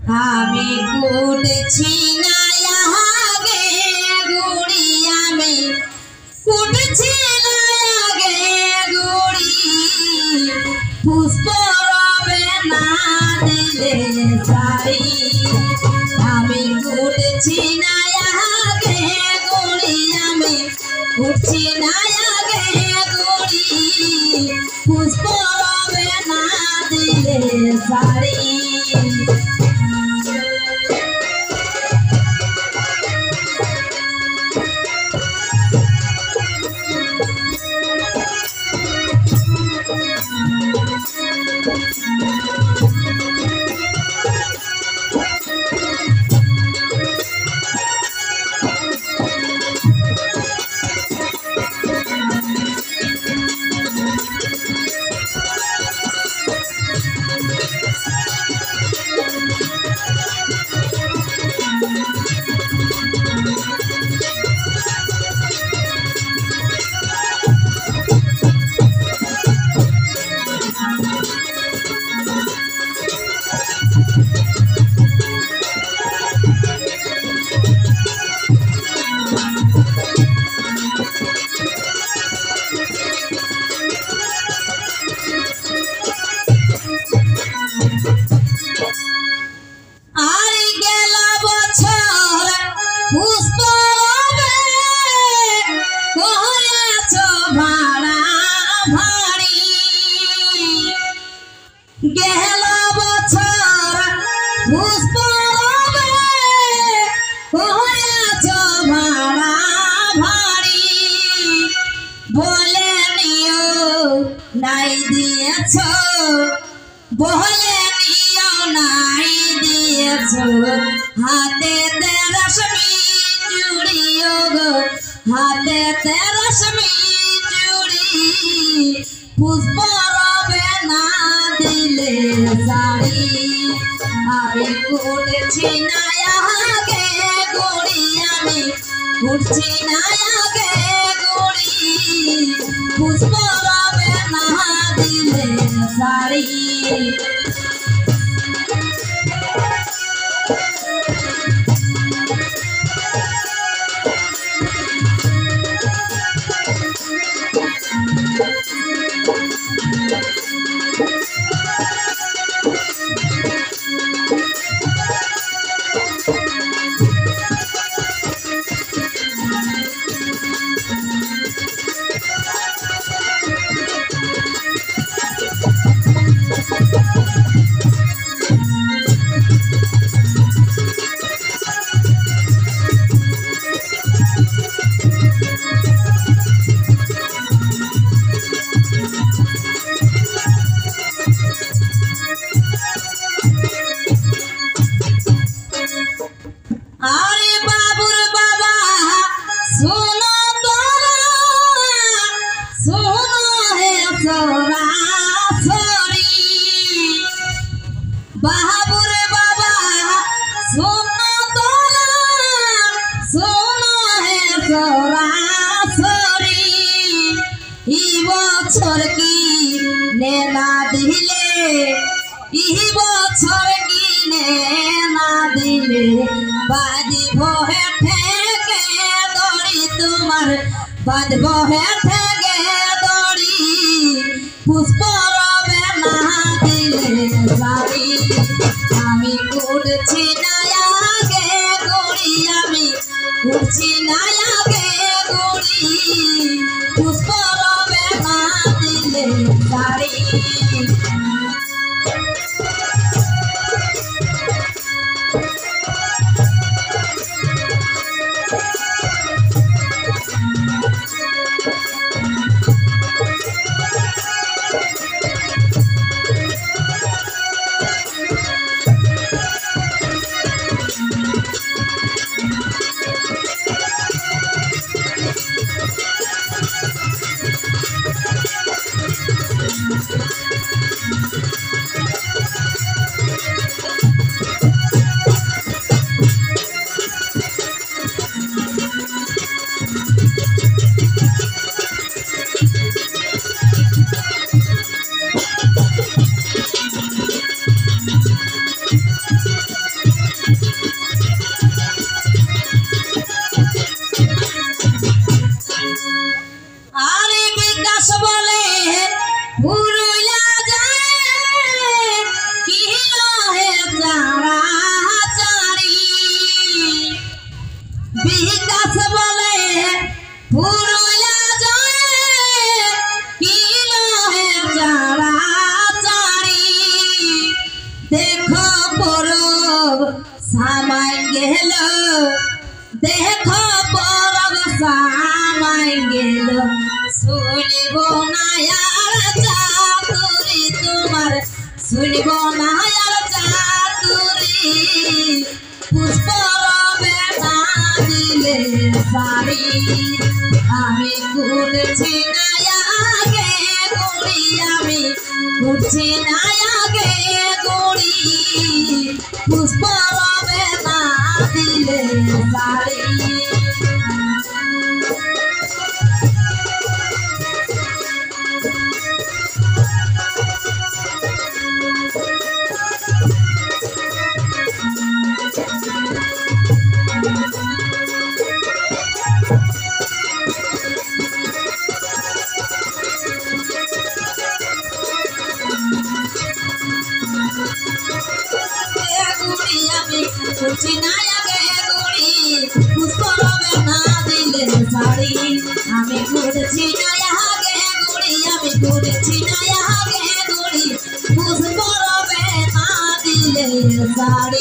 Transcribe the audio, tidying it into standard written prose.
আমি কুটছি না আগে গুড়ি আমি কুটছি না আগে গুড়ি পুষ্প রবে না দিলে সারি আমি কুটছি না আগে গুড়ি আমি কুটছি না আগে গুড়ি পুষ্প রবে না দিলে সারি গেলা বছর পুষ্প হয়েছ ভাড়া ভারী বলে নিও নাই দিয়েছ বলে নিও নাই দিয়েছ হাতে রশ্মি চুড়িও গো হাতে রশ্মি চুড়ি পুষ্প রবে না দিলে সারি আমি কুটছি না আগে গুড়ি আমি কুটছি না আগে গুড়ি পুষ্প রবে না দিলে সারি अरे बाबुर बाबा सुनो सुनो है सोरा सोरी बाबुर बाबा सुनो सुनो है सोरा सोरी ई बछर की नेना दिले ई बछर की नेना दिले बाजब है ठेके दौड़ी तुम्हार बाजब है ठेके दौड़ी पुष्प रबे ना दिले सारी आमी कुटছি না আগে গুড়ি আমি কুটছি না আগে গুড়ি পুষ্প রবে না দিলে সারি উড়িয়া যায় কি লহে চারা চারি বিকাশ বলে উড়িয়া যায় কি লহে চারা চারি দেখো পরব সামাই গেল দেখো পরব সামাই গেল শুনিব না আর চাতুরি তোমার শুনিব না আর চাতুরি পুষ্পরবে না দিলে সারি আমি ঘুরছি না আগে গুড়ি আমি ঘুরছি না আগে গুড়ি পুষ্পরবে না দিলে সারি ঘুরছি না আগে গুড়ি পুষ্পরবে না দিলে সারি আমি ঘুরছি না আগে গুড়ি আমি ঘুরছি না আগে গুড়ি পুষ্পরবে না দিলে সারি